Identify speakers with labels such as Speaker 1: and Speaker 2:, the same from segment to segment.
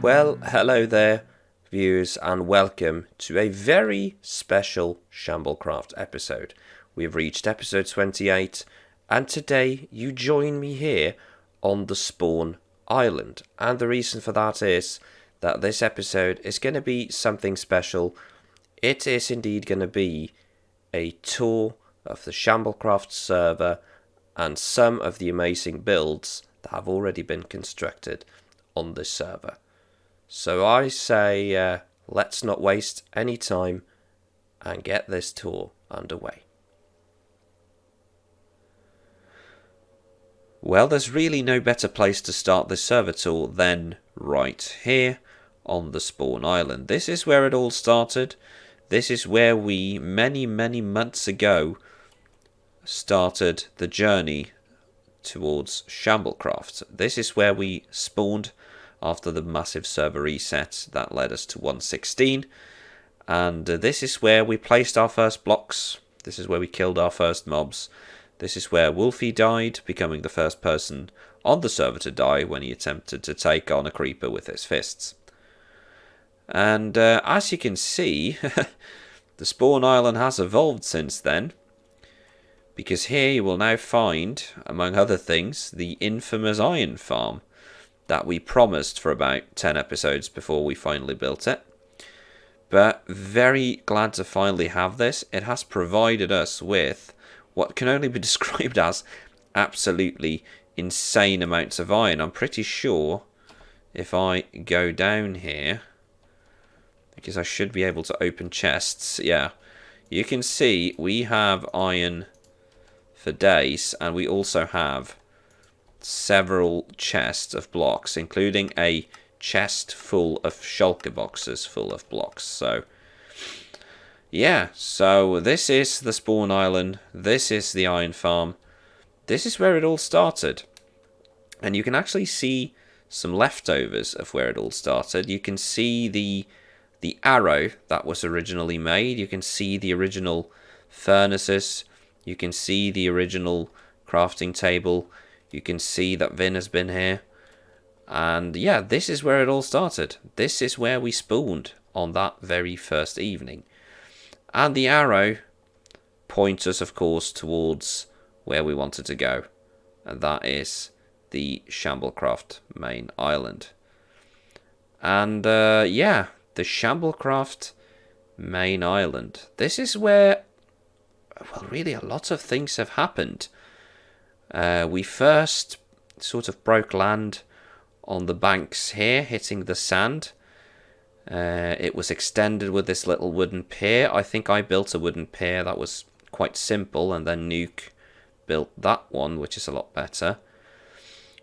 Speaker 1: Well, hello there, viewers, and welcome to a very special Shamblecraft episode. We've reached episode 28, and today you join me here on the Spawn Island. And the reason for that is that this episode is going to be something special. It is indeed going to be a tour of the Shamblecraft server and some of the amazing builds that have already been constructed on this server. So I say, let's not waste any time and get this tour underway. Well, there's really no better place to start this server tour than right here on the Spawn Island. This is where it all started. This is where we, many months ago, started the journey towards Shamblecraft. This is where we spawned after the massive server reset that led us to 1.16, and this is where we placed our first blocks. This is where we killed our first mobs. This is where Wolfie died, becoming the first person on the server to die when he attempted to take on a creeper with his fists. And as you can see, the Spawn Island has evolved since then, because here you will now find, among other things, the infamous iron farm that we promised for about 10 episodes before we finally built it. But very glad to finally have this. It has provided us with what can only be described as absolutely insane amounts of iron. I'm pretty sure if I go down here, because I should be able to open chests, yeah, you can see we have iron for days, and we also have several chests of blocks, including a chest full of shulker boxes full of blocks. So yeah, so this is the Spawn Island, this is the iron farm, this is where it all started. And you can actually see some leftovers of where it all started. You can see the arrow that was originally made, you can see the original furnaces, you can see the original crafting table, you can see that Vin has been here. And yeah, this is where it all started. This is where we spawned on that very first evening. And the arrow points us, of course, towards where we wanted to go. And that is the Shamblecraft main island. And yeah, the Shamblecraft main island. This is where, well, really a lot of things have happened. We first sort of broke land on the banks here, hitting the sand. It was extended with this little wooden pier. I think I built a wooden pier that was quite simple, and then Nuke built that one, which is a lot better.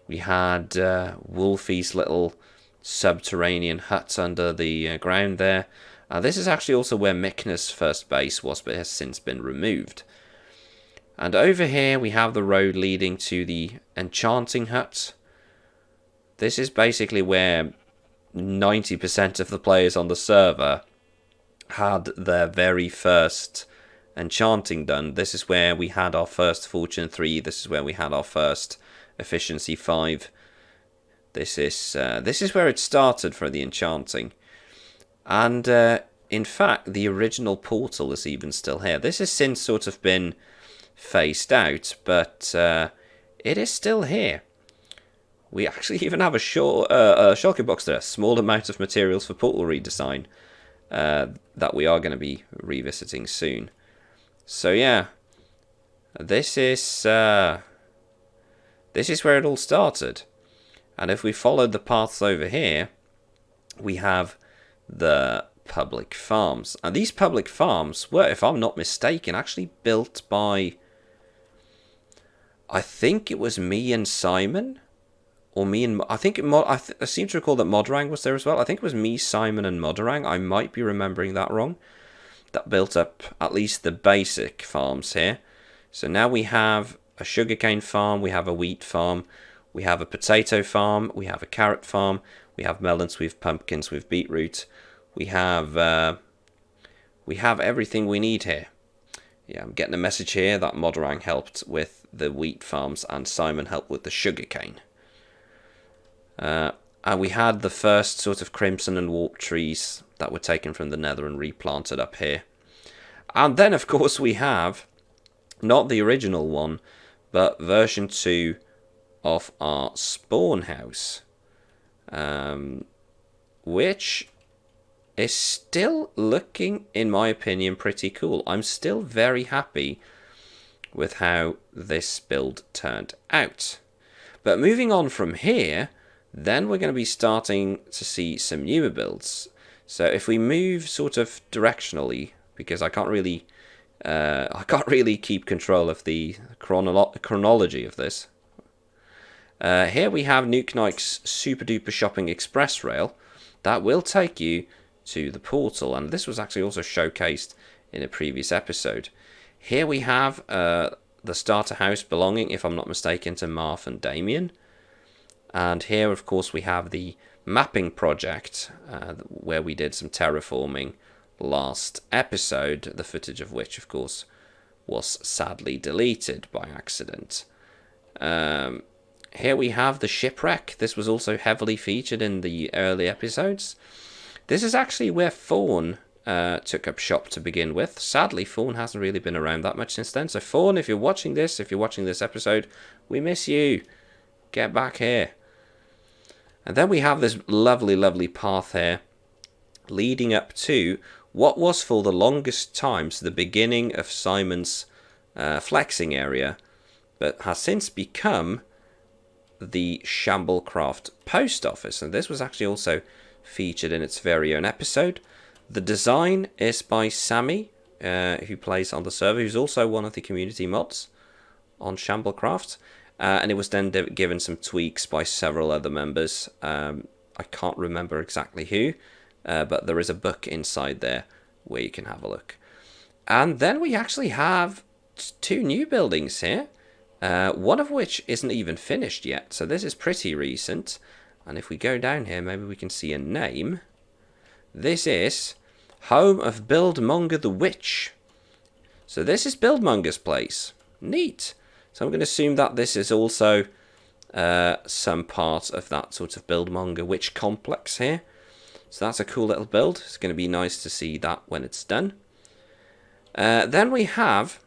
Speaker 1: We had Wolfie's little subterranean hut under the ground there. This is actually also where Mickner's first base was, but has since been removed. And over here we have the road leading to the enchanting hut. This is basically where 90% of the players on the server had their very first enchanting done. This is where we had our first Fortune 3. This is where we had our first Efficiency 5. This is where it started for the enchanting. And in fact, the original portal is even still here. This has since sort of been phased out, but it is still here. We actually even have a shulker box there, a small amount of materials for portal redesign that we are going to be revisiting soon. So yeah, this is where it all started. And if we followed the paths over here, we have the public farms. And these public farms were, if I'm not mistaken, actually built by, I think it was me and Simon, or me and, I seem to recall that Modrang was there as well. I think it was me, Simon, and Modrang. I might be remembering that wrong. That built up at least the basic farms here. So now we have a sugarcane farm, we have a wheat farm, we have a potato farm, we have a carrot farm, we have melons, we have pumpkins, we have beetroot, we have everything we need here. Yeah, I'm getting a message here that Modrang helped with the wheat farms and Simon helped with the sugarcane. we had the first sort of crimson and warp trees that were taken from the Nether and replanted up here. And then, of course, we have not the original one, but version 2 of our spawn house, which is still looking, in my opinion, pretty cool. I'm still very happy with how this build turned out. But moving on from here, then we're going to be starting to see some newer builds. So if we move sort of directionally, because I can't really keep control of the chronology of this. Here we have Nuke Knight's Super Duper Shopping Express Rail that will take you to the portal, and this was actually also showcased in a previous episode. Here we have the starter house belonging, if I'm not mistaken, to Marth and Damien. And here, of course, we have the mapping project where we did some terraforming last episode, the footage of which, of course, was sadly deleted by accident. Here we have the shipwreck. This was also heavily featured in the early episodes. This is actually where Fawn took up shop to begin with. Sadly, Fawn hasn't really been around that much since then. So Fawn, if you're watching this episode, we miss you. Get back here. And then we have this lovely, lovely path here leading up to what was for the longest time the beginning of Simon's flexing area, but has since become the Shamblecraft post office. And this was actually also featured in its very own episode. The design is by Sami, who plays on the server, who's also one of the community mods on Shamblecraft. And it was then given some tweaks by several other members. I can't remember exactly who, but there is a book inside there where you can have a look. And then we actually have 2 new buildings here, one of which isn't even finished yet. So this is pretty recent. And if we go down here, maybe we can see a name. This is Home of Buildmonger the Witch. So this is Buildmonger's place. Neat. So I'm going to assume that this is also some part of that sort of Buildmonger Witch complex here. So that's a cool little build. It's going to be nice to see that when it's done. Then we have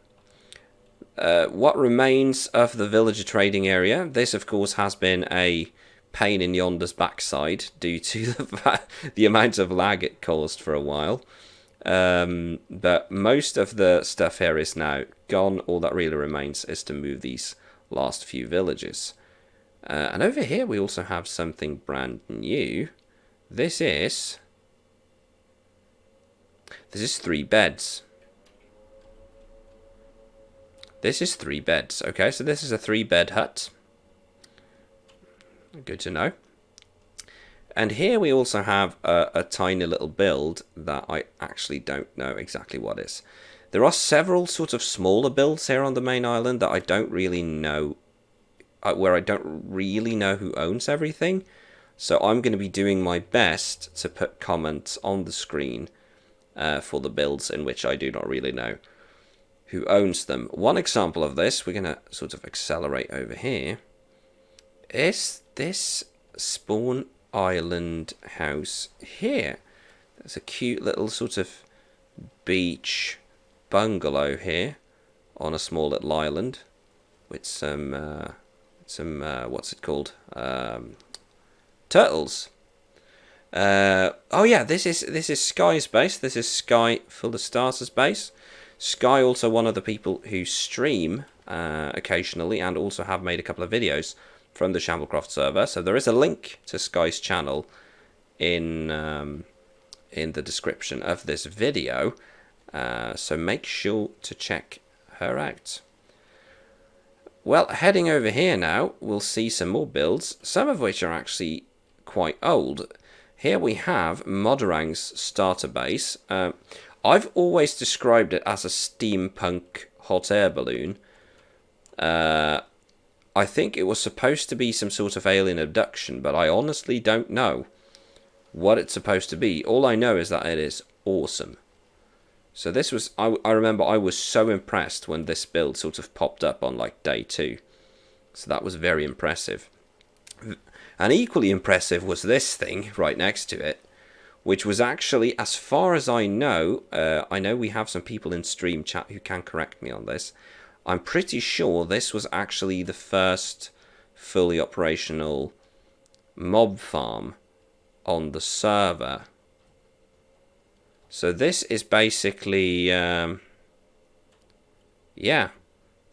Speaker 1: what remains of the villager trading area. This, of course, has been a pain in Yonder's backside due to the amount of lag it caused for a while. But most of the stuff here is now gone. All that really remains is to move these last few villages. And over here we also have something brand new. This is 3 beds. This is 3 beds. Okay, so this is a 3-bed hut. Good to know. And here we also have a tiny little build that I actually don't know exactly what is. There are several sort of smaller builds here on the main island that I don't really know, where I don't really know who owns everything. So I'm going to be doing my best to put comments on the screen for the builds in which I do not really know who owns them. One example of this, we're going to sort of accelerate over here, is this spawn island house here. There's a cute little sort of beach bungalow here on a small little island with some what's it called, turtles. Oh yeah, this is Sky's base. This is Sky Full of Starters base. Sky also one of the people who stream occasionally and also have made a couple of videos from the Shamblecraft server. So there is a link to Sky's channel in the description of this video. So make sure to check her out. Well, heading over here now, we'll see some more builds, some of which are actually quite old. Here we have Modarang's starter base. I've always described it as a steampunk hot air balloon. I think it was supposed to be some sort of alien abduction, but I honestly don't know what it's supposed to be. All I know is that it is awesome. So this was, I remember I was so impressed when this build sort of popped up on like day 2. So that was very impressive. And equally impressive was this thing right next to it, which was actually, as far as I know we have some people in stream chat who can correct me on this. I'm pretty sure this was actually the first fully operational mob farm on the server. So this is basically, yeah,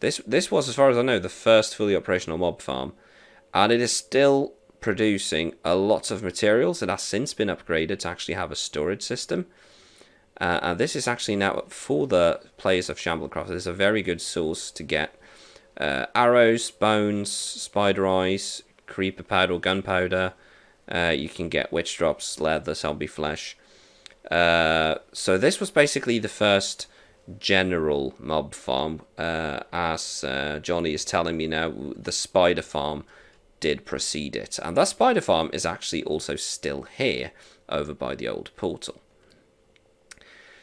Speaker 1: this was, as far as I know, the first fully operational mob farm, and it is still producing a lot of materials. It has since been upgraded to actually have a storage system, and this is actually now, for the players of Shamblecraft, it's a very good source to get arrows, bones, spider eyes, creeper powder or gunpowder. You can get witch drops, leather, zombie flesh. So this was basically the first general mob farm. As Johnny is telling me now, the spider farm did precede it, and that spider farm is actually also still here over by the old portal.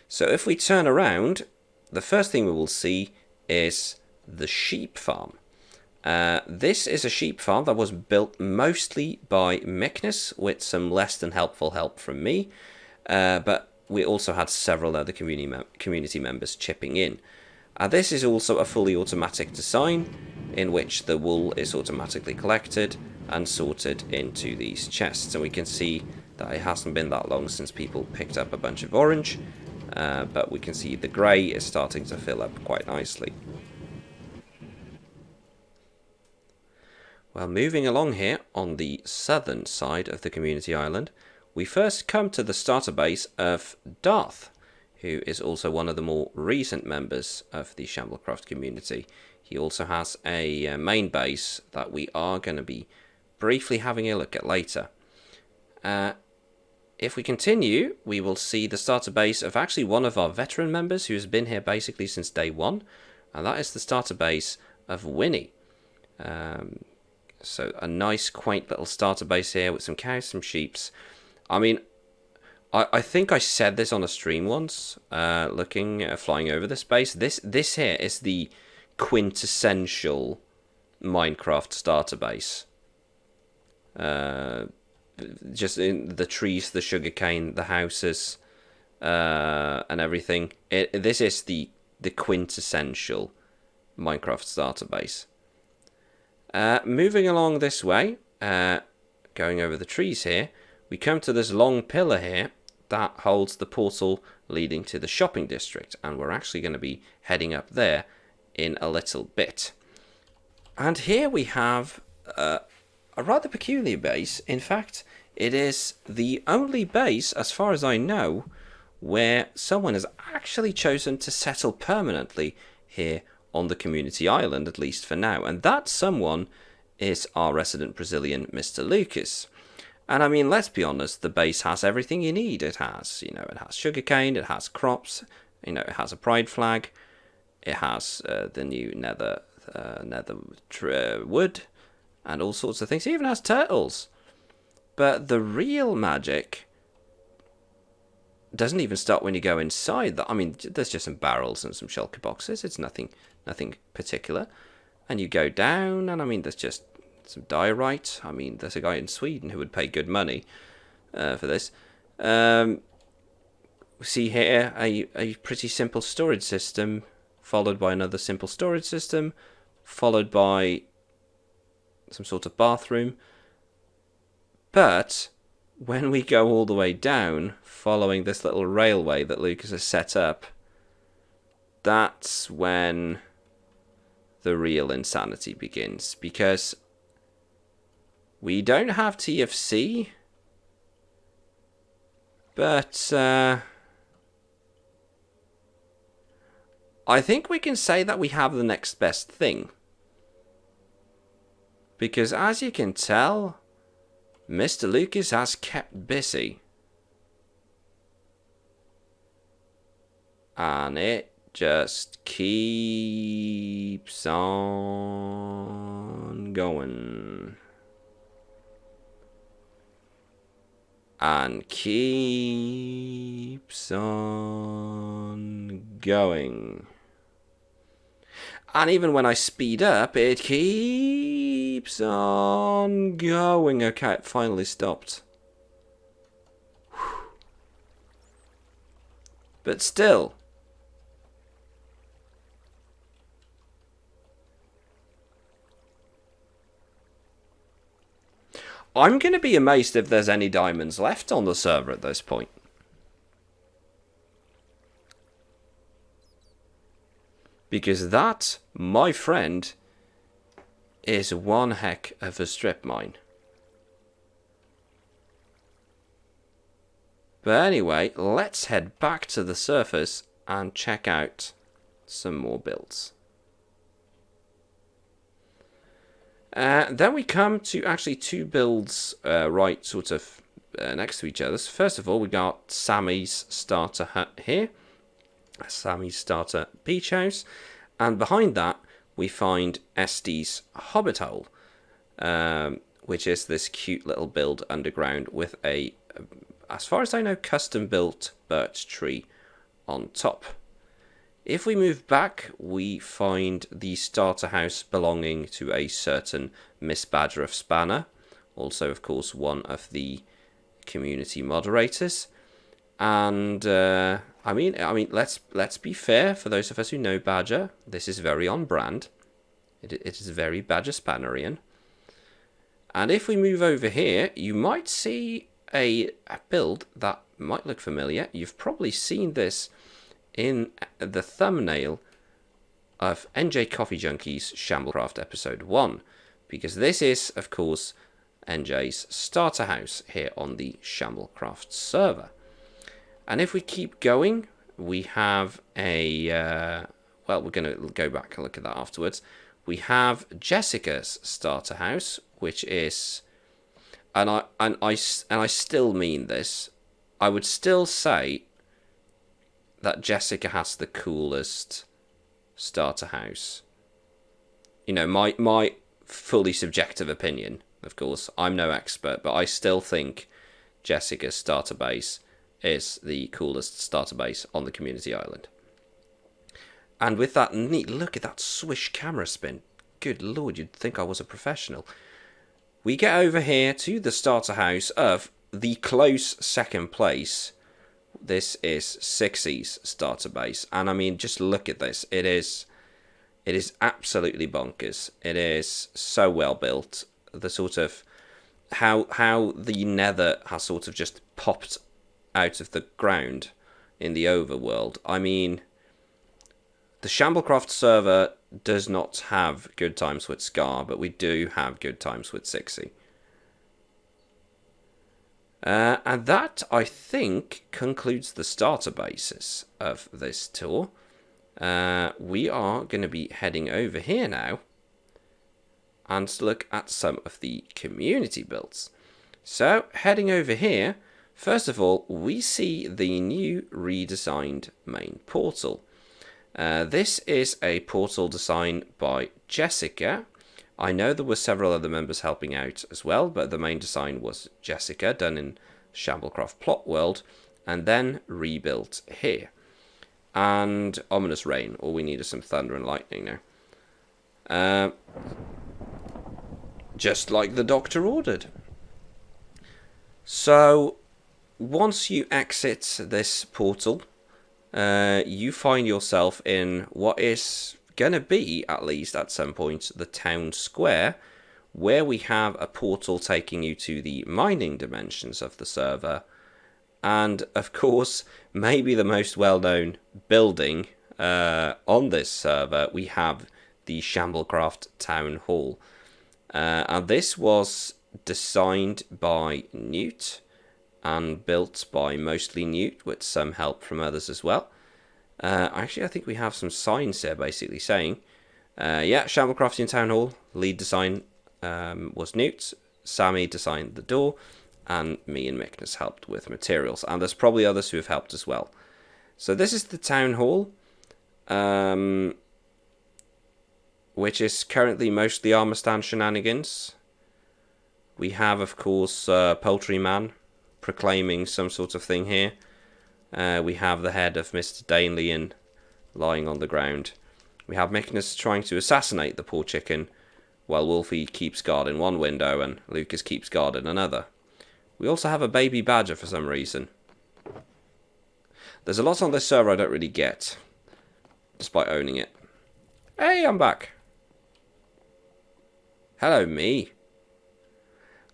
Speaker 1: So if we turn around, the first thing we will see is the sheep farm. This is a sheep farm that was built mostly by Mickness with some less than helpful help from me, but we also had several other community members chipping in. This is also a fully automatic design in which the wool is automatically collected and sorted into these chests. And we can see that it hasn't been that long since people picked up a bunch of orange, but we can see the grey is starting to fill up quite nicely. Well, moving along here on the southern side of the community island, we first come to the starter base of Darth, who is also one of the more recent members of the Shamblecraft community. He also has a main base that we are going to be briefly having a look at later. If we continue, we will see the starter base of actually one of our veteran members who has been here basically since day one, and that is the starter base of Winnie. So a nice quaint little starter base here with some cows, some sheeps. I mean, I think I said this on a stream once, flying over this base. This here is the quintessential Minecraft starter base. Just in the trees, the sugarcane, the houses, and everything. This is the quintessential Minecraft starter base. Moving along this way, going over the trees here, we come to this long pillar here that holds the portal leading to the shopping district, and we're actually going to be heading up there in a little bit. And here we have a rather peculiar base. In fact, it is the only base, as far as I know, where someone has actually chosen to settle permanently here on the community island, at least for now. And that someone is our resident Brazilian, Mr. Lucas. And I mean, let's be honest, the base has everything you need. It has, it has sugarcane, it has crops, it has a pride flag, it has the new nether wood, and all sorts of things. It even has turtles. But the real magic doesn't even start when you go inside. I mean, there's just some barrels and some shulker boxes. It's nothing particular. And you go down, and I mean, there's just some diorite. I mean, there's a guy in Sweden who would pay good money for this. We see here a pretty simple storage system, followed by another simple storage system, followed by some sort of bathroom. But when we go all the way down, following this little railway that Lucas has set up, that's when the real insanity begins. Because we don't have TFC, but I think we can say that we have the next best thing. Because as you can tell, Mr. Lucas has kept busy. And it just keeps on going. And keeps on going. And even when I speed up, it keeps keeps on going. Okay, it finally stopped. But still. I'm going to be amazed if there's any diamonds left on the server at this point. Because that, my friend, is one heck of a strip mine. But anyway, let's head back to the surface and check out some more builds. Then we come to actually two builds right sort of next to each other. So first of all, we got Sammy's starter hut here. Sammy's starter beach house. And behind that, we find Estee's hobbit hole, which is this cute little build underground with a, as far as I know, custom built birch tree on top. If we move back, we find the starter house belonging to a certain Miss BadgerSpanner, also, of course, one of the community moderators. And I mean, let's be fair. For those of us who know Badger, this is very on brand. It is very BadgerSpannerian. And if we move over here, you might see a build that might look familiar. You've probably seen this in the thumbnail of NJCoffeeJunkie's Shamblecraft episode 1, because this is, of course, NJ's starter house here on the Shamblecraft server. And if we keep going, we have a well, we're going to go back and look at that afterwards. We have Jessica's starter house, which is, and I still mean this, I would still say that Jessica has the coolest starter house. You know, my fully subjective opinion, of course. I'm no expert, but I still think Jessica's starter base is the coolest starter base on the community island. And with that neat, look at that swish camera spin. Good lord, you'd think I was a professional. We get over here to the starter house of the close second place. This is Sixie's starter base, and I mean, just look at this. It is absolutely bonkers. It is so well built. The sort of how the Nether has sort of just popped out of the ground in the overworld. I mean, the Shamblecraft server does not have good times with Scar, but we do have good times with Sixie. And that, I think, concludes the starter basis of this tour. We are going to be heading over here now and look at some of the community builds. So, heading over here, first of all, we see the new redesigned main portal. This is a portal designed by Jessica. I know there were several other members helping out as well, but the main design was Jessica, done in Shamblecraft Plot World, and then rebuilt here. And ominous rain. All we need is some thunder and lightning now. Just like the doctor ordered. So, once you exit this portal, you find yourself in what is going to be, at least at some point, the town square, where we have a portal taking you to the mining dimensions of the server. And, of course, maybe the most well-known building on this server, we have the Shamblecraft Town Hall. And this was designed by Newt and built by mostly Newt, with some help from others as well. Actually, I think we have some signs here basically saying, yeah, Shamblecraftian Town Hall, lead design was Newt, Sammy designed the door, and me and Mickness helped with materials. And there's probably others who have helped as well. So this is the Town Hall, which is currently mostly armor stand shenanigans. We have, of course, Poultry Man proclaiming some sort of thing here. We have the head of Mr. Danelian lying on the ground. We have Mickness trying to assassinate the poor chicken while Wolfie keeps guard in one window and Lucas keeps guard in another. We also have a baby badger for some reason. There's a lot on this server I don't really get, despite owning it. Hey, I'm back. Hello, me.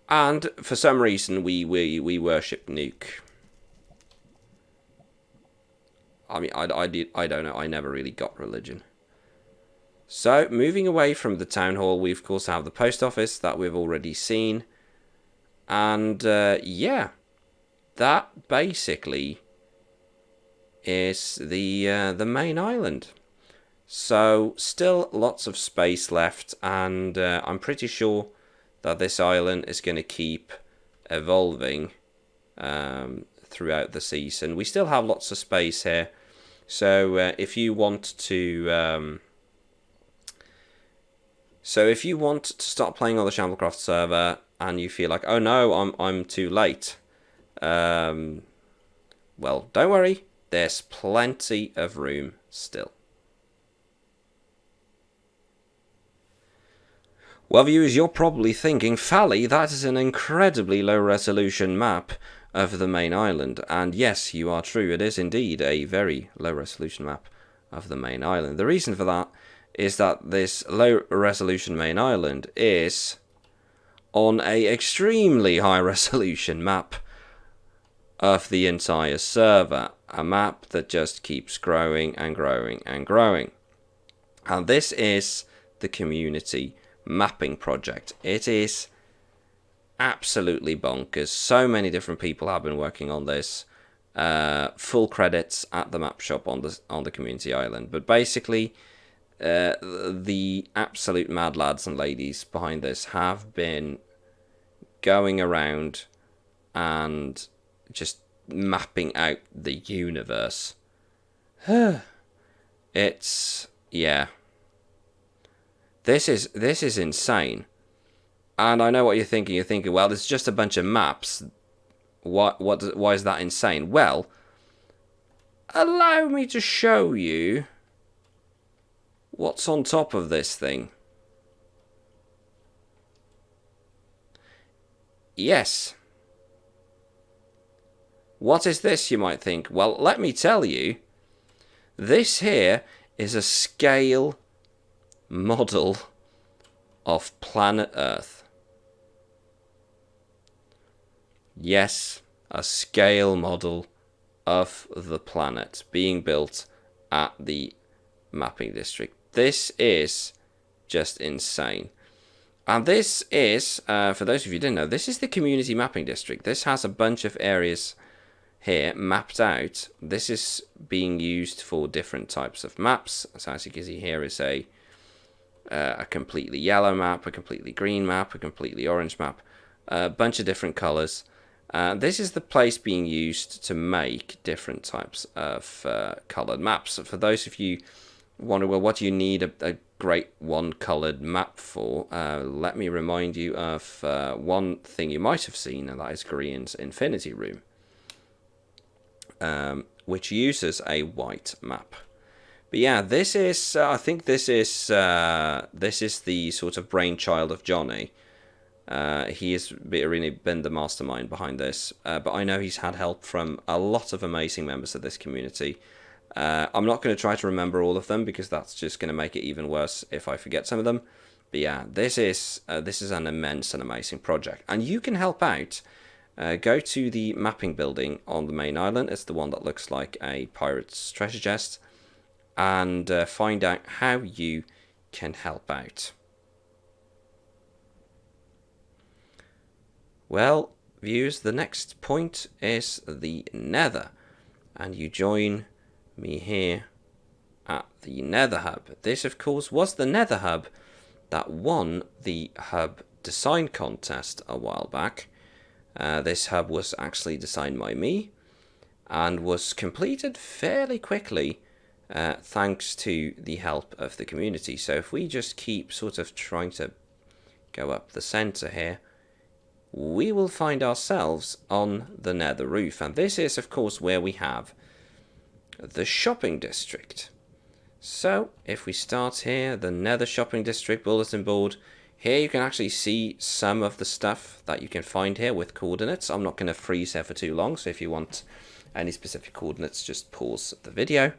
Speaker 1: And for some reason, we worship Nuke. I mean, I don't know. I never really got religion. So, moving away from the town hall, we of course have the post office that we've already seen. And, yeah. That basically is the main island. So, still lots of space left. And I'm pretty sure that this island is going to keep evolving throughout the season. We still have lots of space here. So, if you want to... So if you want to start playing on the Shamblecraft server and you feel like, oh no, I'm too late, well, don't worry, there's plenty of room still. Well, viewers, you're probably thinking, Phali, that is an incredibly low-resolution map of the main island. And yes, you are true, it is indeed a very low-resolution map of the main island. The reason for that is that this low-resolution main island is on a extremely high-resolution map of the entire server. A map that just keeps growing and growing and growing. And this is the community mapping project. It is absolutely bonkers. So many different people have been working on this. Full credits at the map shop on the community island. But basically, the absolute mad lads and ladies behind this have been going around and just mapping out the universe. It's, yeah. This is insane. And I know what you're thinking. You're thinking, well, it's just a bunch of maps. Why is that insane? Well, allow me to show you what's on top of this thing. Yes. What is this, you might think? Well, let me tell you. This here is a scale model of planet Earth. Yes, a scale model of the planet being built at the mapping district. This is just insane. And this is, for those of you who didn't know, this is the community mapping district. This has a bunch of areas here mapped out. This is being used for different types of maps. So as you can see here is a completely yellow map, a completely green map, a completely orange map, a bunch of different colors. This is the place being used to make different types of colored maps. For those of you wonder, well, what do you need a great one-colored map for? Let me remind you of one thing you might have seen, and that is Grian's Infinity Room, which uses a white map. But yeah, this is, I think this is the sort of brainchild of Johnny. He has really been the mastermind behind this, but I know he's had help from a lot of amazing members of this community. I'm not going to try to remember all of them because that's just going to make it even worse if I forget some of them. But yeah, this is an immense and amazing project, and you can help out. Go to the mapping building on the main island. It's the one that looks like a pirate's treasure chest, and find out how you can help out. Well, viewers, the next point is the Nether, and you join me here at the Nether hub. This, of course, was the Nether hub that won the hub design contest a while back. This hub was actually designed by me and was completed fairly quickly thanks to the help of the community. So if we just keep sort of trying to go up the center here, we will find ourselves on the Nether roof. And this is, of course, where we have the shopping district. So if we start here, the Nether shopping district bulletin board, Here you can actually see some of the stuff that you can find here with coordinates. I'm not going to freeze here for too long, so if you want any specific coordinates, just pause the video.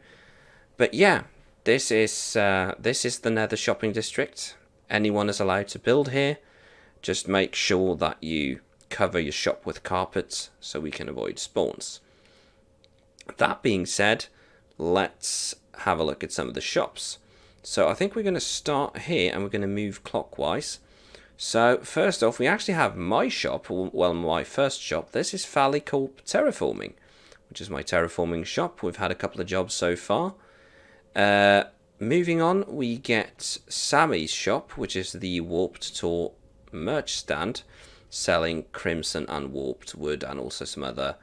Speaker 1: But yeah, this is the Nether shopping district. Anyone is allowed to build here. Just make sure that you cover your shop with carpets so we can avoid spawns. That being said, let's have a look at some of the shops. So I think we're going to start here and we're going to move clockwise. So first off, we actually have my shop, well, my first shop. This is Phali called Terraforming, which is my terraforming shop. We've had a couple of jobs so far. Moving on, we get Sammy's shop, which is the Warped Tour merch stand, selling crimson and warped wood and also some other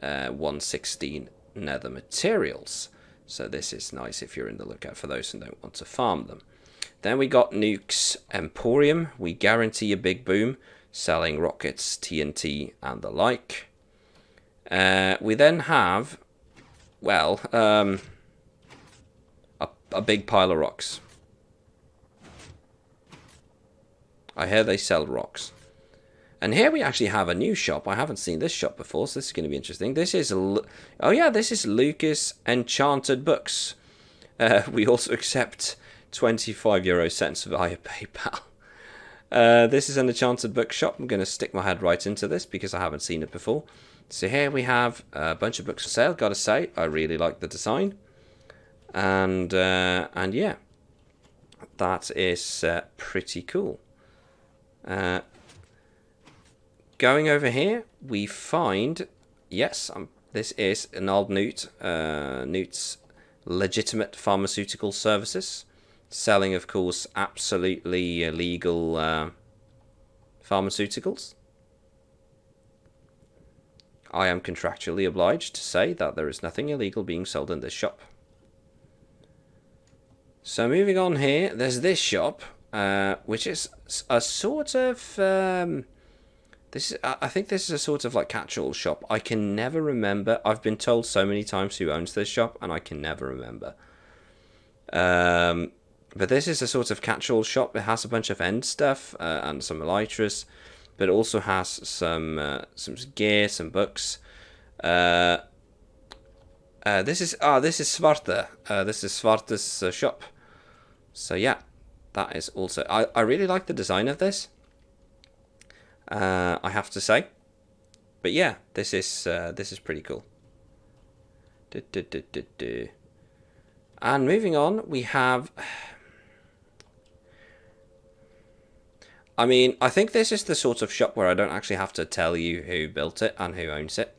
Speaker 1: 116 nether materials. So this is nice if you're in the lookout for those and don't want to farm them. Then we got Nooks Emporium. We guarantee a big boom, selling rockets, TNT and the like. We then have, well, a big pile of rocks. I hear they sell rocks. And here we actually have a new shop. I haven't seen this shop before, so this is going to be interesting. This is, oh yeah, this is Lucas Enchanted Books. We also accept 25€ via PayPal. This is an enchanted book shop. I'm going to stick my head right into this because I haven't seen it before. So here we have a bunch of books for sale. Gotta say, I really like the design. And yeah, that is pretty cool. Going over here, we find, yes, this is GnarledNewt, Newt's legitimate pharmaceutical services, selling, of course, absolutely illegal pharmaceuticals. I am contractually obliged to say that there is nothing illegal being sold in this shop. So moving on here, there's this shop, which is a sort of... I think this is a sort of like catch-all shop. I can never remember. I've been told so many times who owns this shop, and I can never remember. But this is a sort of catch-all shop. It has a bunch of end stuff and some elytras, but it also has some gear, some books. This is Svarte. This is Svarte's shop. So yeah, that is also. I really like the design of this. I have to say, but yeah, this is pretty cool. And moving on, we have. I mean, I think this is the sort of shop where I don't actually have to tell you who built it and who owns it,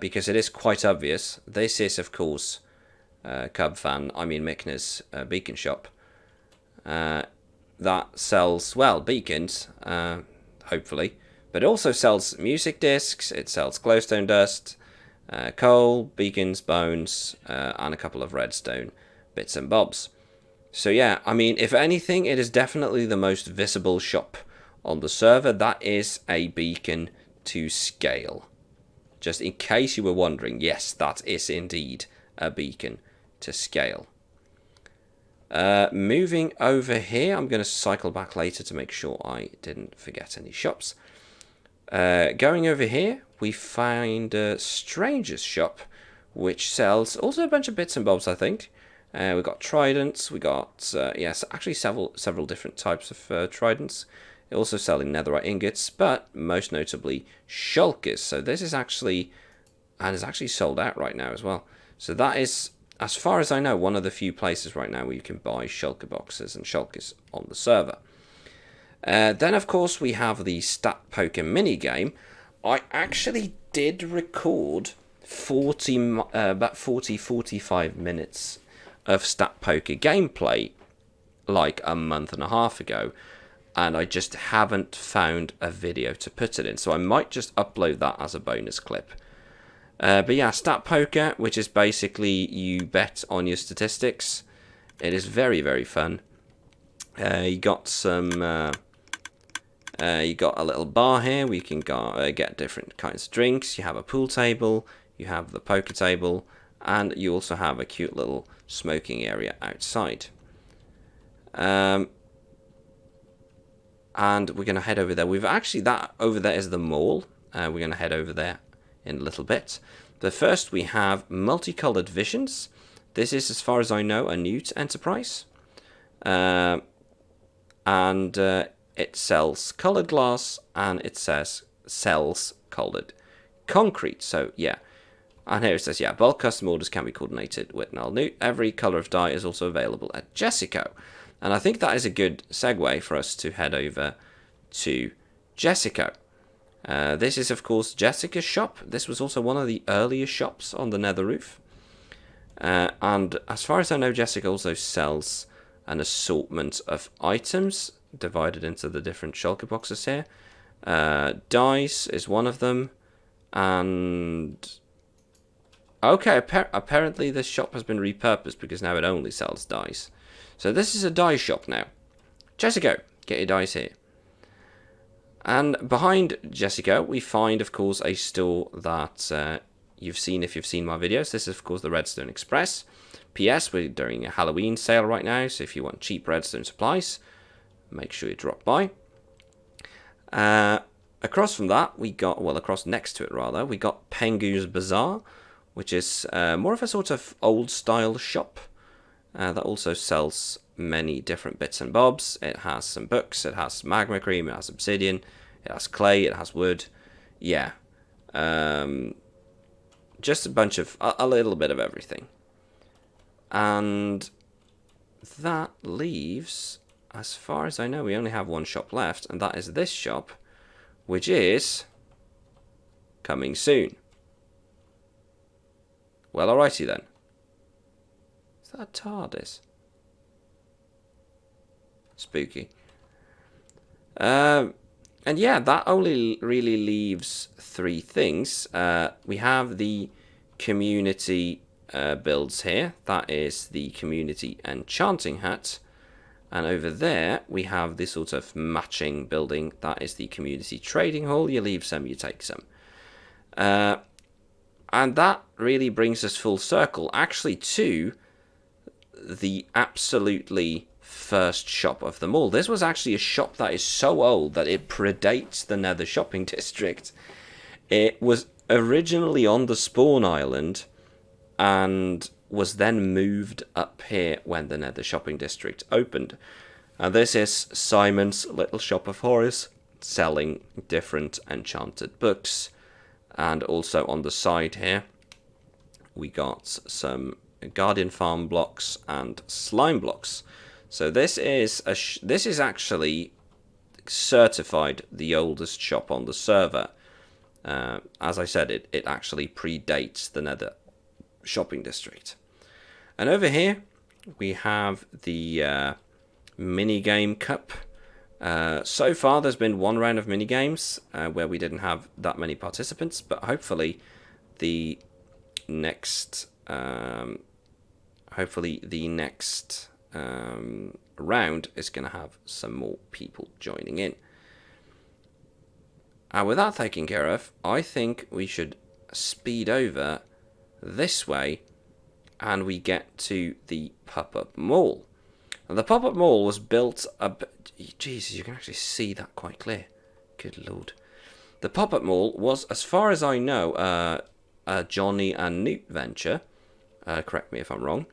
Speaker 1: because it is quite obvious. This is, of course, Mikner's beacon shop. That sells, well, beacons, hopefully, but it also sells music discs, it sells glowstone dust, coal, beacons, bones, and a couple of redstone bits and bobs. So yeah, I mean, if anything, it is definitely the most visible shop on the server. That is a beacon to scale. Just in case you were wondering, yes, that is indeed a beacon to scale. Moving over here, I'm going to cycle back later to make sure I didn't forget any shops. Going over here, we find Stranger's shop, which sells also a bunch of bits and bobs, I think. We've got tridents, we got, yes, actually several different types of tridents. They're also selling netherite ingots, but most notably shulkers. So this is actually, and is actually sold out right now as well. So that is, as far as I know, one of the few places right now where you can buy shulker boxes and shulkers on the server. Then, of course, we have the Stat Poker minigame. I actually did record about 40-45 minutes of Stat Poker gameplay like a month and a half ago, and I just haven't found a video to put it in, so I might just upload that as a bonus clip. But yeah, Stat Poker, which is basically you bet on your statistics. It is very, very fun. You got some, you got a little bar here where you can get different kinds of drinks. You have a pool table, you have the poker table, and you also have a cute little smoking area outside. And we're going to head over there. We've actually, that over there is the mall. We're going to head over there in a little bit. But first we have multicolored visions. This is, as far as I know, a Newt enterprise. And it sells colored glass, and it says sells colored concrete. So yeah, and here it says, yeah, bulk custom orders can be coordinated with GnarledNewt. Every color of dye is also available at Jessico. And I think that is a good segue for us to head over to Jessico. This is, of course, Jessica's shop. This was also one of the earliest shops on the Nether roof. And as far as I know, Jessica also sells an assortment of items divided into the different shulker boxes here. Dyes is one of them. And okay, apparently this shop has been repurposed because now it only sells dyes. So this is a dye shop now. Jessica, get your dyes here. And behind Jessica, we find, of course, a store that you've seen if you've seen my videos. This is, of course, the Redstone Express. P.S. We're doing a Halloween sale right now, so if you want cheap redstone supplies, make sure you drop by. Across from that, we got, well, across next to it, rather, we got Pengu's Bazaar, which is more of a sort of old-style shop that also sells many different bits and bobs. It has some books, it has magma cream, it has obsidian, it has clay, it has wood. Yeah. Just a bunch of, a little bit of everything. And that leaves, as far as I know, we only have one shop left, and that is this shop, which is coming soon. Well, alrighty then. Is that a TARDIS? Spooky. And yeah, that only really leaves three things. We have the community builds here. That is the community enchanting hut. And over there, we have this sort of matching building. That is the community trading hall. You leave some, you take some. And that really brings us full circle, actually, to the absolutely first shop of them all. This was actually a shop that is so old that it predates the Nether shopping district. It was originally on the spawn island and was then moved up here when the Nether shopping district opened. And this is Simon's little shop of horrors, selling different enchanted books. And also on the side here, we got some Guardian Farm blocks and slime blocks. So this is this is actually certified the oldest shop on the server. As I said, it actually predates the Nether shopping district. And over here we have the minigame cup. So far there's been one round of minigames where we didn't have that many participants, but hopefully the next round is going to have some more people joining in. And with that taken care of, I think we should speed over this way and we get to the pop-up mall. And the pop-up mall was built up. Jesus, you can actually see that quite clear. Good lord. The pop-up mall was, as far as I know, a Johnny and Newt venture. Correct me if I'm wrong.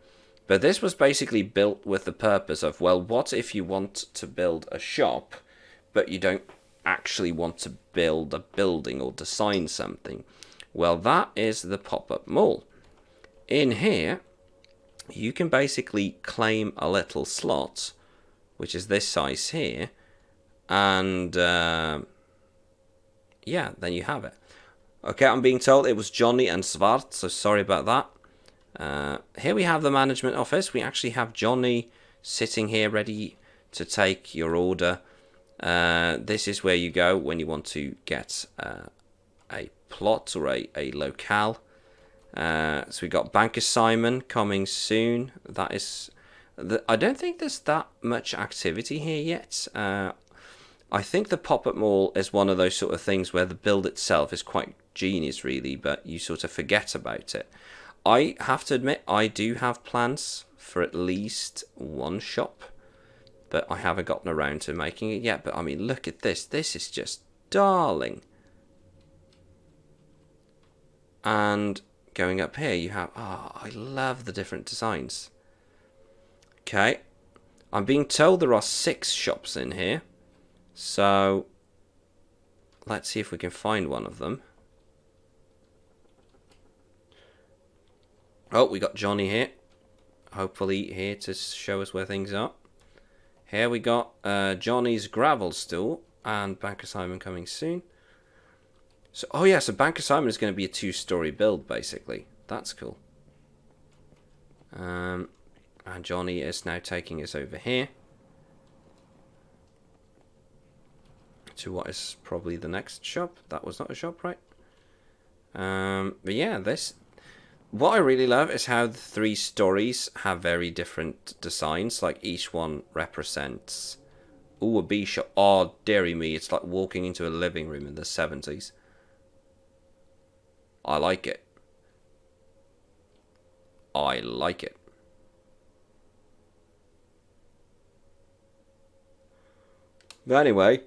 Speaker 1: But this was basically built with the purpose of, well, what if you want to build a shop, but you don't actually want to build a building or design something? Well, that is the pop-up mall. In here, you can basically claim a little slot, which is this size here, and yeah, then you have it. Okay, I'm being told it was Johnny and Svart, so sorry about that. Here we have the management office. We actually have Johnny sitting here ready to take your order. This is where you go when you want to get a plot or a locale. So we got Banker Simon coming soon. That is, I don't think there's that much activity here yet. I think the pop-up mall is one of those sort of things where the build itself is quite genius, really, but you sort of forget about it. I have to admit, I do have plans for at least one shop but I haven't gotten around to making it yet. But I mean, look at this. This is just darling. And going up here, you have... Oh, I love the different designs. Okay. I'm being told there are 6 shops in here. So, let's see if we can find one of them. Oh, we got Johnny here. Hopefully here to show us where things are. Here we got Johnny's gravel stool and Banker Simon coming soon. So, oh yeah, so Banker Simon is going to be a 2-story build, basically. That's cool. And Johnny is now taking us over here to what is probably the next shop. That was not a shop, right? But yeah, this... What I really love is how the 3 stories have very different designs. Like, each one represents... Ooh, a bee shop. Oh, dearie me. It's like walking into a living room in the 70s. I like it. I like it. But anyway...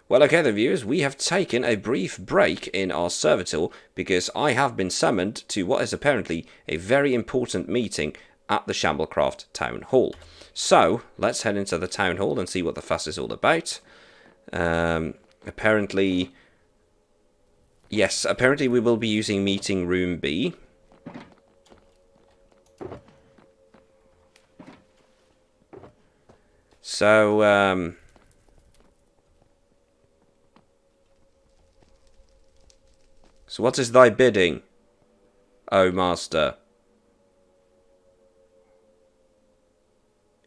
Speaker 1: Well, okay then, viewers, we have taken a brief break in our server tour because I have been summoned to what is apparently a very important meeting at the Shamblecraft Town Hall. So, let's head into the Town Hall and see what the fuss is all about. Apparently... Yes, apparently we will be using Meeting Room B. So, So what is thy bidding, O master?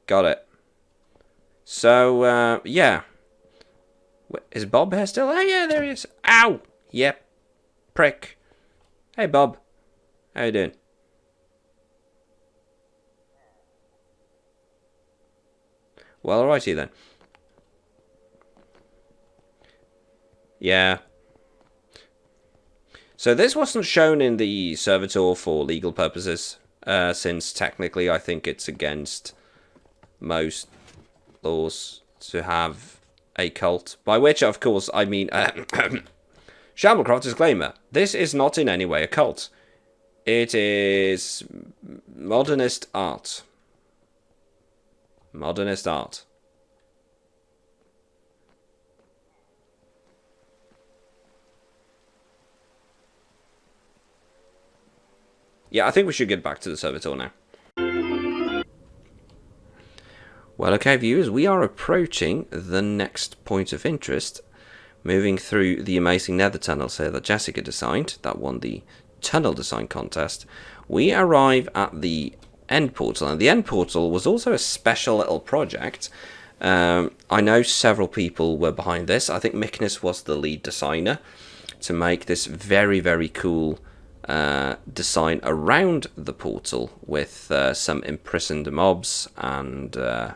Speaker 1: Got it. So, yeah. Is Bob here still? Oh, yeah, there he is. Ow! Yep. Prick. Hey, Bob. How you doing? Well, alrighty then. Yeah. So this wasn't shown in the server tour for legal purposes, since technically I think it's against most laws to have a cult. By which, of course, I mean... Shamblecraft disclaimer. This is not in any way a cult. It is modernist art. Modernist art. Yeah, I think we should get back to the server tour now. Well, okay, viewers, we are approaching the next point of interest. Moving through the amazing nether tunnels here that Jessica designed, that won the tunnel design contest. We arrive at the end portal, and the end portal was also a special little project. I know several people were behind this. I think Miknus was the lead designer to make this very, very cool design around the portal with some imprisoned mobs and a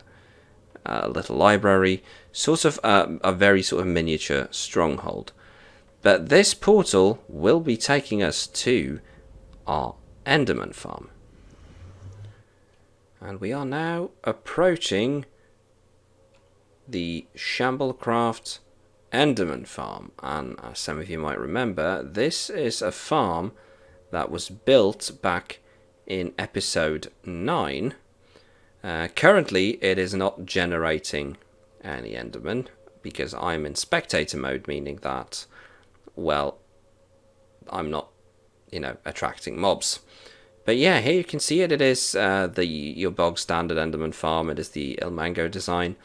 Speaker 1: little library, sort of a very sort of miniature stronghold. But this portal will be taking us to our Enderman farm, and we are now approaching the Shamblecraft Enderman farm. And as some of you might remember, this is a farm that was built back in episode 9. Currently, it is not generating any Enderman because I'm in spectator mode, meaning that, well, I'm not, attracting mobs. But yeah, here you can see it. It is your bog standard Enderman farm. It is the El Mango design,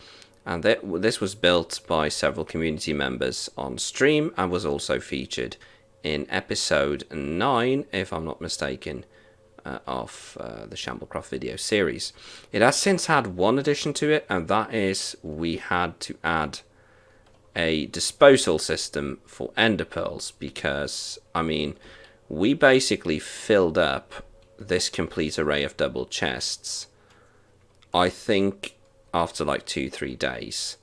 Speaker 1: and this was built by several community members on stream and was also featured in episode 9, if I'm not mistaken, of the Shamblecraft video series. It has since had one addition to it, and that is we had to add a disposal system for ender pearls, because, I mean, we basically filled up this complete array of double chests, I think, after like 2-3 days.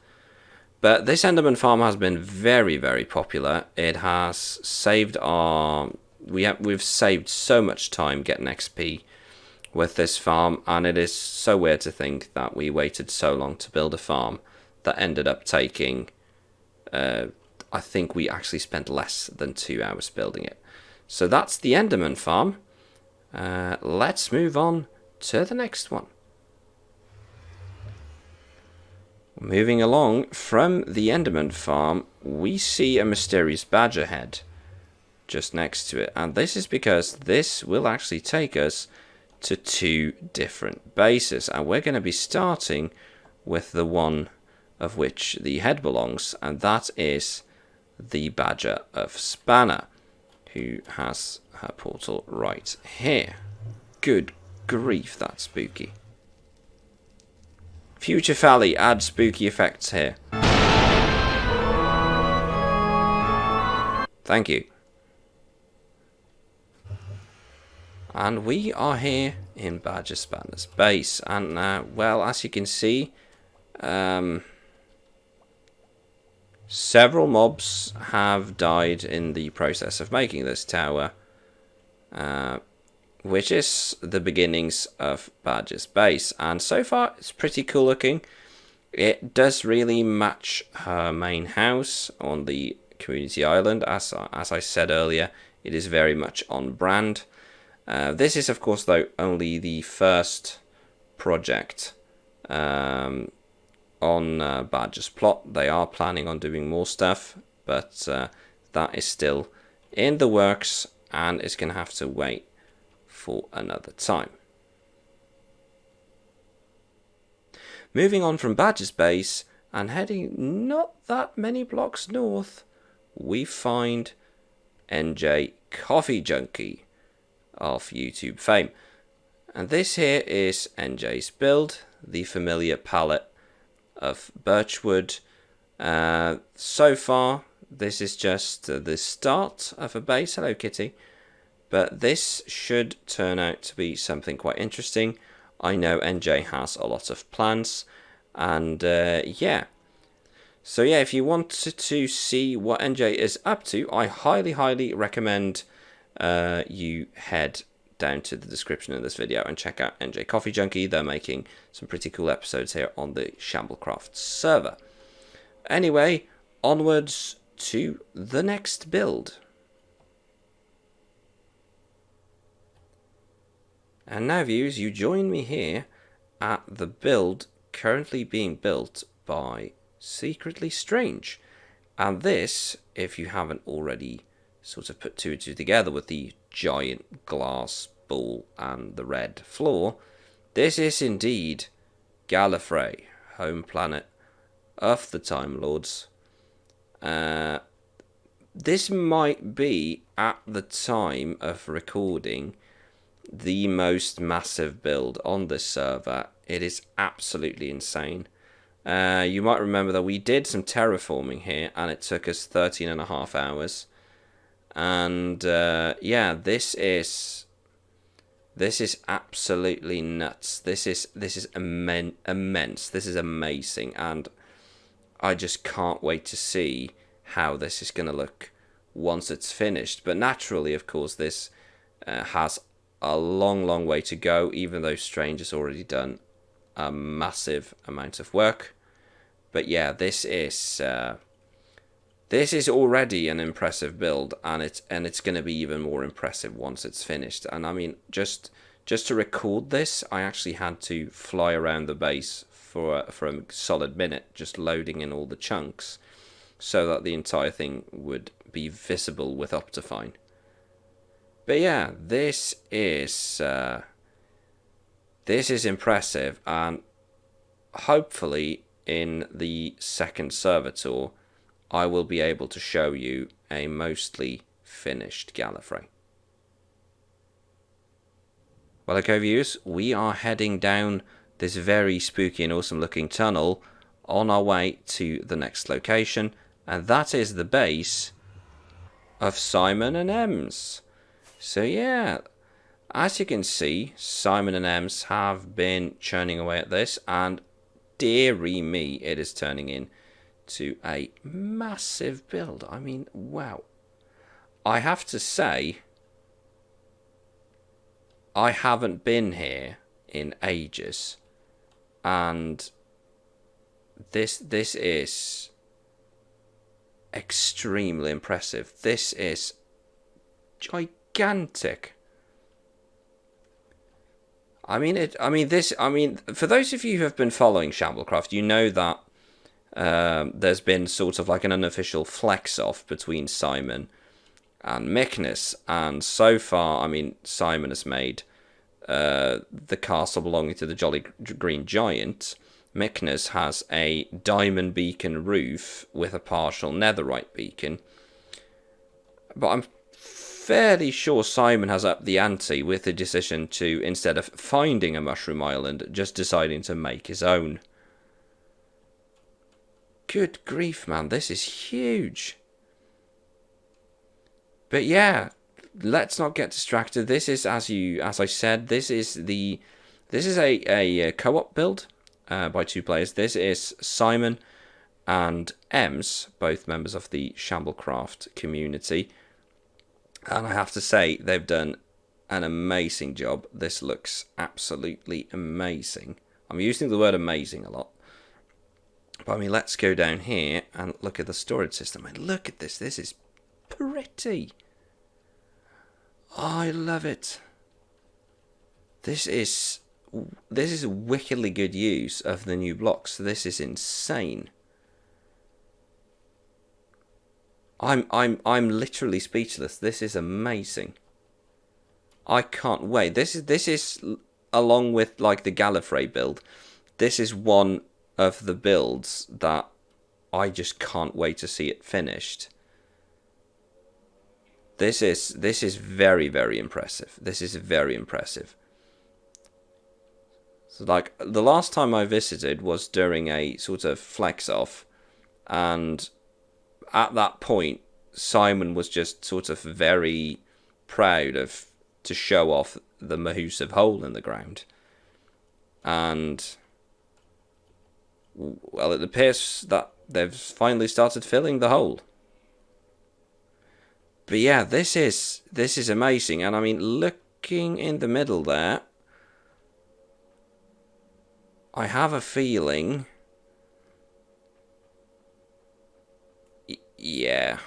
Speaker 1: But this Enderman farm has been very, very popular. It has saved our we've saved so much time getting XP with this farm, and it is so weird to think that we waited so long to build a farm that ended up taking, I think we actually spent less than 2 hours building it. So that's the Enderman farm. Let's move on to the next one. Moving along from the Enderman farm, we see a mysterious badger head just next to it, and this is because this will actually take us to 2 different bases, and we're going to be starting with the one of which the head belongs, and that is the Badger of Spanner, who has her portal right here. Good grief, that's spooky. Future Phali, add spooky effects here. Thank you. And we are here in BadgerSpanner's base, and well, as you can see, several mobs have died in the process of making this tower, which is the beginnings of Badger's base, and so far it's pretty cool looking. It does really match her main house on the community island. As I said earlier, it is very much on brand. This is, of course, though, only the first project on Badger's plot. They are planning on doing more stuff, but that is still in the works and is going to have to wait for another time. Moving on from Badger's base and heading not that many blocks north, we find NJCoffeeJunkie of YouTube fame. And this here is NJ's build, the familiar palette of birchwood. So far, this is just the start of a base. Hello, Kitty. But this should turn out to be something quite interesting. I know NJ has a lot of plans, and yeah. So yeah, if you wanted to see what NJ is up to, I highly recommend you head down to the description of this video and check out NJCoffeeJunkie. They're making some pretty cool episodes here on the Shamblecraft server. Anyway, onwards to the next build. And now, viewers, you join me here at the build currently being built by Secretly Strange. And this, if you haven't already sort of put 2 and 2 together with the giant glass ball and the red floor, this is indeed Gallifrey, home planet of the Time Lords. This might be, at the time of recording, the most massive build on this server. It is absolutely insane. You might remember that we did some terraforming here, and it took us 13.5 hours. And yeah, this is absolutely nuts. This is immense. This is amazing, and I just can't wait to see how this is going to look once it's finished. But naturally, of course, this has a long way to go, even though Strange has already done a massive amount of work. But yeah, this is already an impressive build, and it's going to be even more impressive once it's finished. And I mean, just to record this, I actually had to fly around the base for a solid minute, just loading in all the chunks, so that the entire thing would be visible with Optifine. But yeah, this is impressive, and hopefully in the second server tour, I will be able to show you a mostly finished Gallifrey. Well, okay, viewers, we are heading down this very spooky and awesome looking tunnel on our way to the next location, and that is the base of Simon and Ems. So yeah, as you can see, Simon and Ems have been churning away at this, and dearie me, it is turning into a massive build. I mean, wow. I have to say, I haven't been here in ages, and this is extremely impressive. This is gigantic. For those of you who have been following Shamblecraft, you know that there's been sort of like an unofficial flex-off between Simon and Mykonos, and so far, Simon has made the castle belonging to the Jolly Green Giant. Mykonos has a diamond beacon roof with a partial netherite beacon, but I'm fairly sure Simon has upped the ante with the decision to, instead of finding a mushroom island, just deciding to make his own. Good grief, man, this is huge. But yeah, let's not get distracted. This is, as I said, this is a co-op build by 2 players. This is Simon and Ems, both members of the Shamblecraft community. And I have to say, they've done an amazing job. This looks absolutely amazing. I'm using the word amazing a lot. But let's go down here and look at the storage system. Look at this. This is pretty. I love it. This is wickedly good use of the new blocks. This is insane. I'm literally speechless. This is amazing. I can't wait. This is along with like the Gallifrey build. This is one of the builds that I just can't wait to see it finished. This is very, very impressive. This is very impressive. So like the last time I visited was during a sort of flex off, and at that point, Simon was just sort of very proud to show off the massive hole in the ground. And, well, it appears that they've finally started filling the hole. But yeah, this is amazing. And looking in the middle there, I have a feeling... Yeah.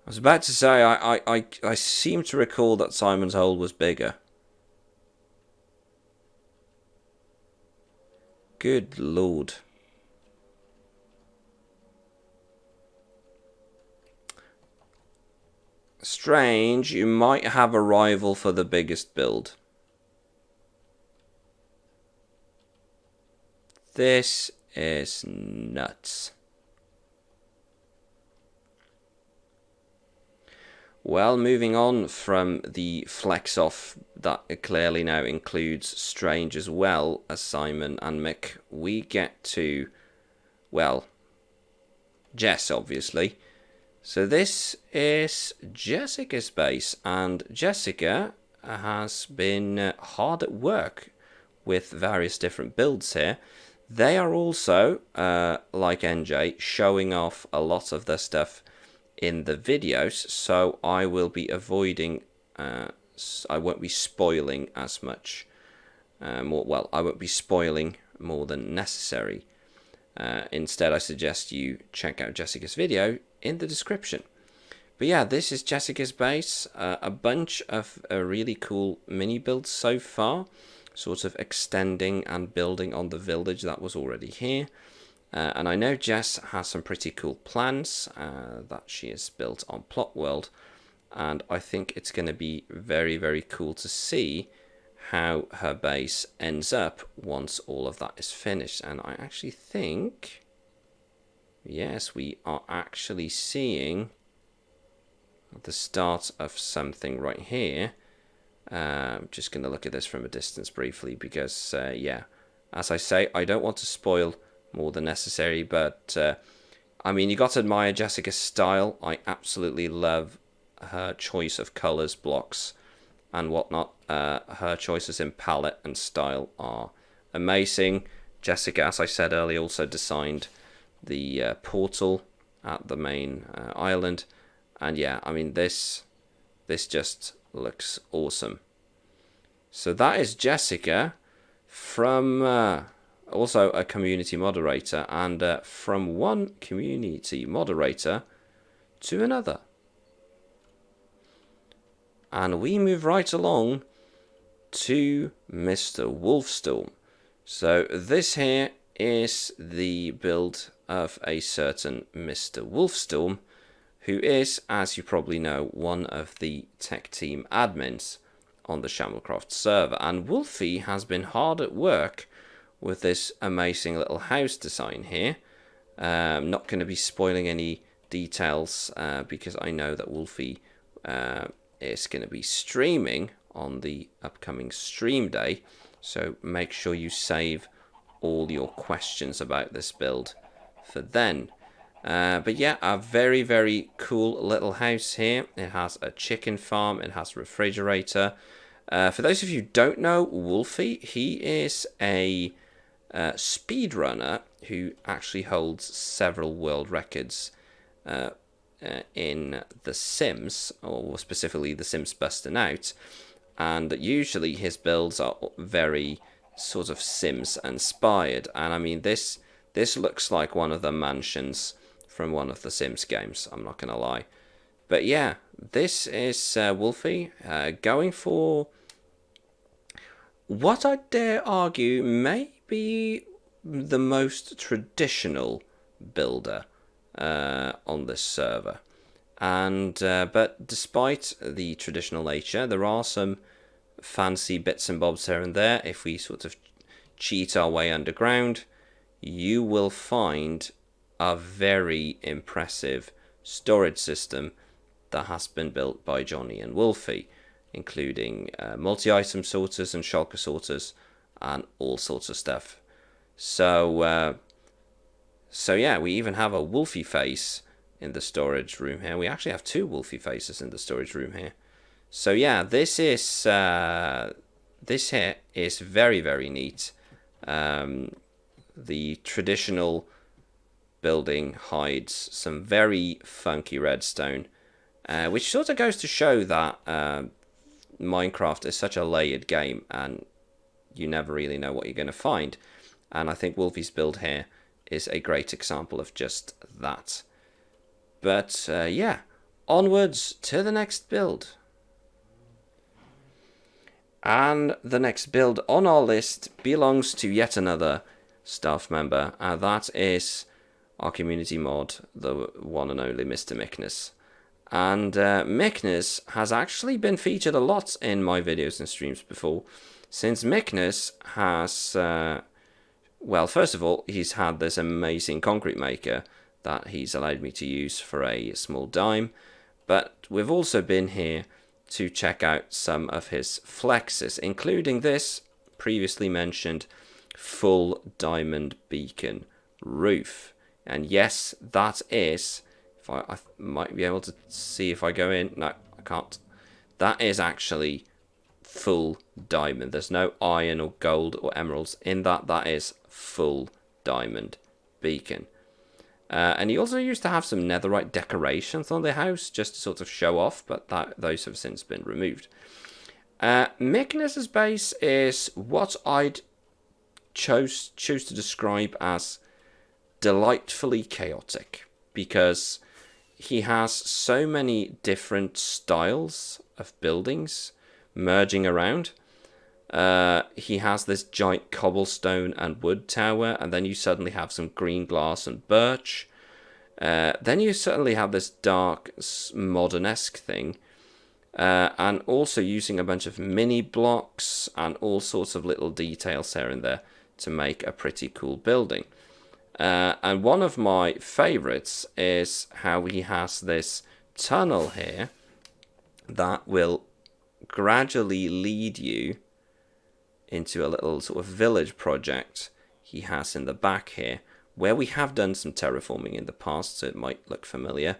Speaker 1: I was about to say, I seem to recall that Simon's hole was bigger. Good lord. Strange, you might have a rival for the biggest build. This is nuts. Well, moving on from the flex off that clearly now includes Strange as well as Simon and Mick, we get to, well, Jess, obviously. So this is Jessica's base, and Jessica has been hard at work with various different builds here. They are also, like NJ, showing off a lot of their stuff in the videos, so I will be avoiding, I won't be spoiling as much, I won't be spoiling more than necessary. Instead, I suggest you check out Jessica's video in the description. But yeah, this is Jessica's base, a bunch of really cool mini builds so far, sort of extending and building on the village that was already here. And I know Jess has some pretty cool plans that she has built on Plot World, and I think it's going to be very, very cool to see how her base ends up once all of that is finished. And I actually think, yes, we are actually seeing the start of something right here. I'm just going to look at this from a distance briefly because, yeah, as I say, I don't want to spoil more than necessary, but you got to admire Jessica's style. I absolutely love her choice of colors, blocks, and whatnot. Her choices in palette and style are amazing. Jessica, as I said earlier, also designed the portal at the main island, And yeah, I mean, this just looks awesome. So that is Jessica from also a community moderator, and from one community moderator to another. And we move right along to Mr. Wolfstorm. So this here is the build of a certain Mr. Wolfstorm, who is, as you probably know, one of the tech team admins on the Shamblecraft server. And Wolfie has been hard at work with this amazing little house design here. Not going to be spoiling any details because I know that Wolfie is going to be streaming on the upcoming stream day. So make sure you save all your questions about this build for then. But yeah, a very, very cool little house here. It has a chicken farm. It has a refrigerator. For those of you who don't know Wolfie, he is a speedrunner who actually holds several world records in The Sims, or specifically The Sims Busting Out. And usually his builds are very sort of Sims inspired. And I mean, this looks like one of the mansions from one of the Sims games, I'm not going to lie. But yeah, this is Wolfie going for what I dare argue may be the most traditional builder on this server. And but despite the traditional nature, there are some fancy bits and bobs here and there. If we sort of cheat our way underground, you will find a very impressive storage system that has been built by Johnny and Wolfie, including multi-item sorters and shulker sorters and all sorts of stuff. So yeah, we even have a Wolfie face in the storage room here. We actually have two Wolfie faces in the storage room here. So yeah, this here is very, very neat. The traditional building hides some very funky redstone, which sort of goes to show that Minecraft is such a layered game and you never really know what you're going to find. And I think Wolfie's build here is a great example of just that. But yeah, onwards to the next build. And the next build on our list belongs to yet another staff member, and that is our community mod, the one and only Mr. Mickness. And Mickness has actually been featured a lot in my videos and streams before, since Mickness has, well, first of all, he's had this amazing concrete maker that he's allowed me to use for a small dime, but we've also been here to check out some of his flexes, including this previously mentioned full diamond beacon roof. And yes, that is, if I might be able to see if I go in. No, I can't. That is actually full diamond. There's no iron or gold or emeralds in that. That is full diamond beacon. And he also used to have some netherite decorations on the house just to sort of show off, but those have since been removed. Mickness's base is what I'd choose to describe as delightfully chaotic, because he has so many different styles of buildings merging around. He has this giant cobblestone and wood tower, and then you suddenly have some green glass and birch. Then you suddenly have this dark modern-esque thing, and also using a bunch of mini blocks and all sorts of little details here and there to make a pretty cool building. And one of my favorites is how he has this tunnel here that will gradually lead you into a little sort of village project he has in the back here, where we have done some terraforming in the past, so it might look familiar.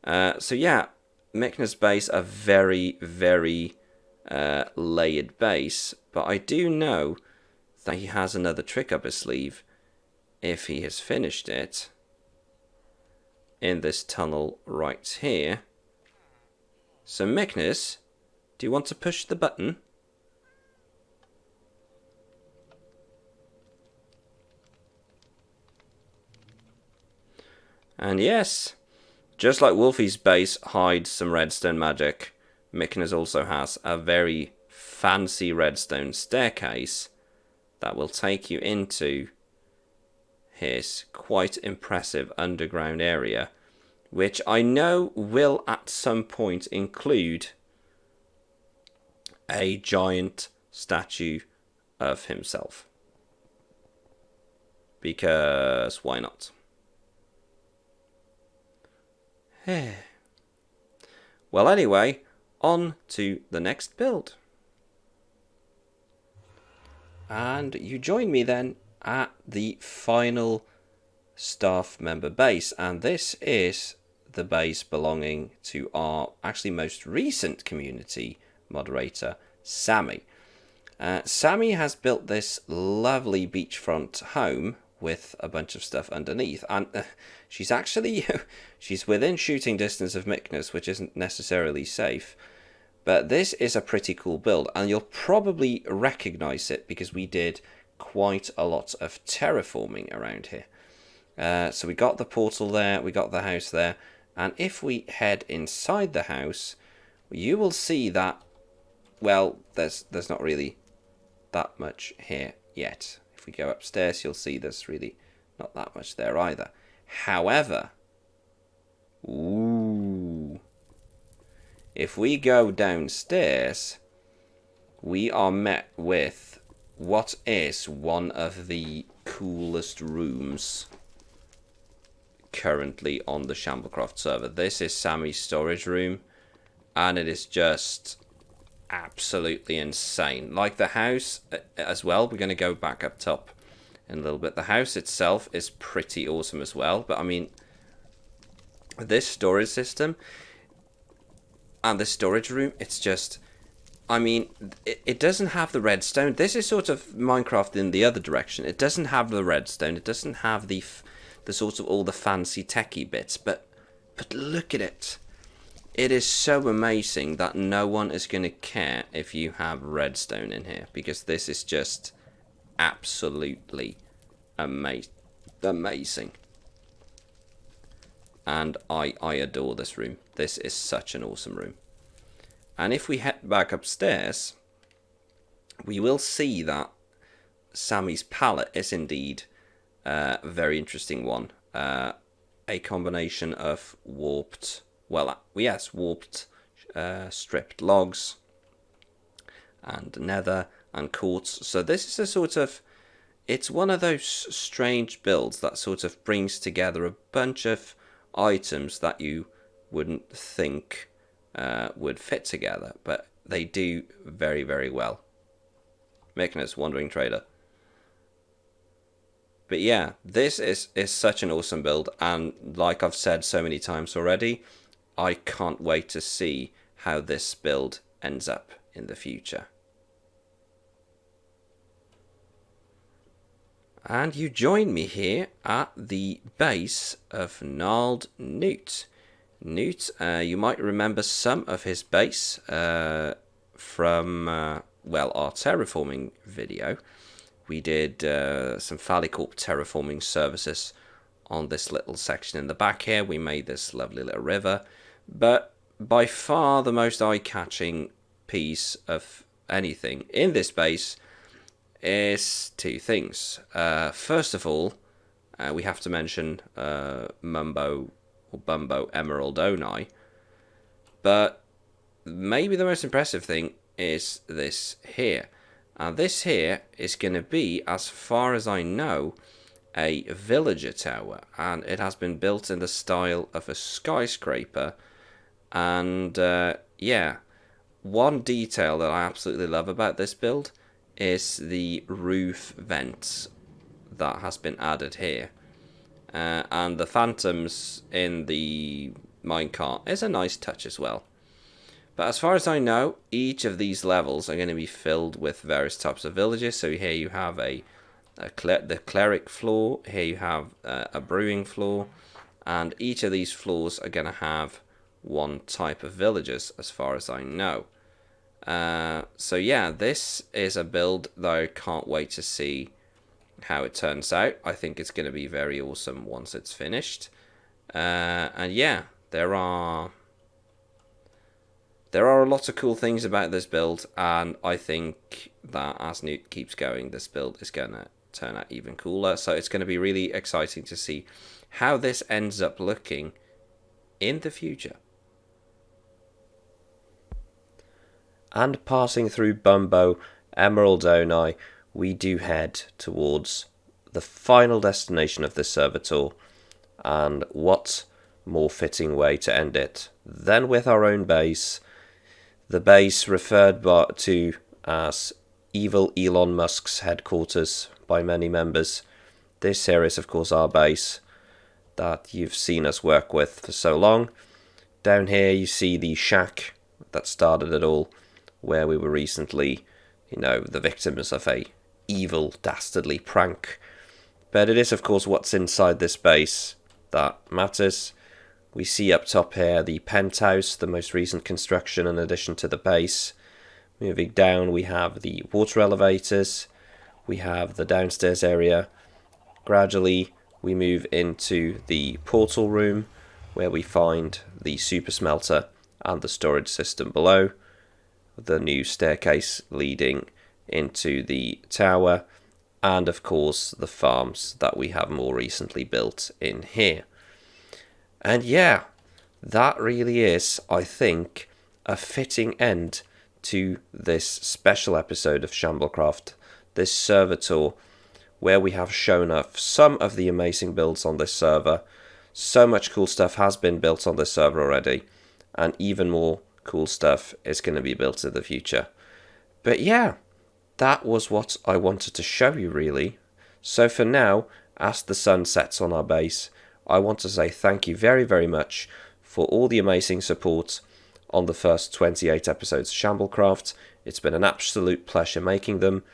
Speaker 1: So yeah, Mickness base, a very, very layered base, but I do know that he has another trick up his sleeve if he has finished it. in this tunnel right here. So Magnus, do you want to push the button? And yes, just like Wolfie's base hides some redstone magic, Magnus also has a very fancy redstone staircase that will take you into his quite impressive underground area, which I know will at some point include a giant statue of himself. Because why not? Well, anyway, on to the next build. And you join me then at the final staff member base, and this is the base belonging to our actually most recent community moderator, Sami. Sami has built this lovely beachfront home with a bunch of stuff underneath, and she's actually she's within shooting distance of Magnus, which isn't necessarily safe. But this is a pretty cool build, and you'll probably recognize it because we did quite a lot of terraforming around here. So we got the portal there, we got the house there, and if we head inside the house, you will see that, well, there's not really that much here yet. If we go upstairs, you'll see there's really not that much there either. However, ooh, if we go downstairs, we are met with what is one of the coolest rooms currently on the Shamblecraft server. This is Sami's storage room, and it is just absolutely insane. Like the house as well, we're going to go back up top in a little bit. The house itself is pretty awesome as well, but I mean, this storage system and the storage room, it's just, I mean, it doesn't have the redstone. This is sort of Minecraft in the other direction. It doesn't have the redstone. It doesn't have the sort of all the fancy techie bits. But look at it. It is so amazing that no one is going to care if you have redstone in here, because this is just absolutely amazing. And I adore this room. This is such an awesome room. And if we head back upstairs, we will see that Sami's palette is indeed a very interesting one. A combination of warped, well, yes, warped stripped logs and nether and quartz. So this is a sort of, it's one of those strange builds that sort of brings together a bunch of items that you wouldn't think would fit together, but they do very, very well. Magnus, Wandering Trader. But yeah, this is such an awesome build, and like I've said so many times already, I can't wait to see how this build ends up in the future. And you join me here at the base of GnarledNewt. Newt, you might remember some of his base from, well, our terraforming video. We did some Phali terraforming services on this little section in the back here. We made this lovely little river. But by far the most eye-catching piece of anything in this base is two things. First of all, we have to mention Mumbo or Bumbo Emerald Onai. But maybe the most impressive thing is this here. And this here is going to be, as far as I know, a villager tower. And it has been built in the style of a skyscraper. And yeah, one detail that I absolutely love about this build is the roof vents that has been added here. And the phantoms in the minecart is a nice touch as well. But as far as I know, each of these levels are going to be filled with various types of villages. So here you have the cleric floor, here you have a brewing floor, and each of these floors are going to have one type of villagers as far as I know. So yeah, this is a build that I can't wait to see how it turns out. I think it's going to be very awesome once it's finished. And yeah, there are a lot of cool things about this build, and I think that as Newt keeps going, this build is going to turn out even cooler. So it's going to be really exciting to see how this ends up looking in the future. And passing through Bumbo, Emerald Onai, we do head towards the final destination of this server tour. And what more fitting way to end it than with our own base, the base referred to as Evil Elon Musk's headquarters by many members. This here is of course our base that you've seen us work with for so long. Down here you see the shack that started it all, where we were recently, the victims of a evil, dastardly prank. But it is of course what's inside this base that matters. We see up top here the penthouse, the most recent construction in addition to the base. Moving down we have the water elevators, we have the downstairs area. Gradually we move into the portal room, where we find the super smelter and the storage system below. The new staircase leading into the tower, and of course the farms that we have more recently built in here. And yeah, that really is, I think, a fitting end to this special episode of Shamblecraft, this server tour, where we have shown off some of the amazing builds on this server. So much cool stuff has been built on this server already, and even more cool stuff is going to be built in the future. But yeah, that was what I wanted to show you really. So for now, as the sun sets on our base, I want to say thank you very, very much for all the amazing support on the first 28 episodes of Shamblecraft. It's been an absolute pleasure making them.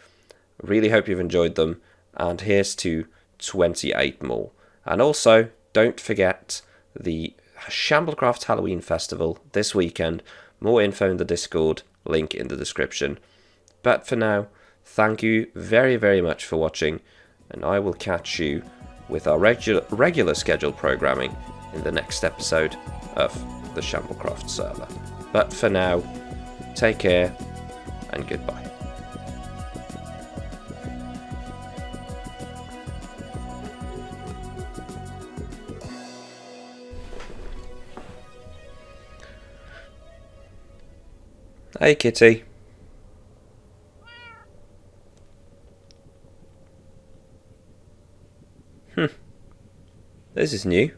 Speaker 1: Really hope you've enjoyed them, and here's to 28 more. And also, don't forget the Shamblecraft Halloween Festival this weekend. More info in the Discord, link in the description. But for now, thank you very, very much for watching, and I will catch you with our regular scheduled programming in the next episode of the Shamblecraft server. But for now, take care and goodbye. Hey kitty. This is new.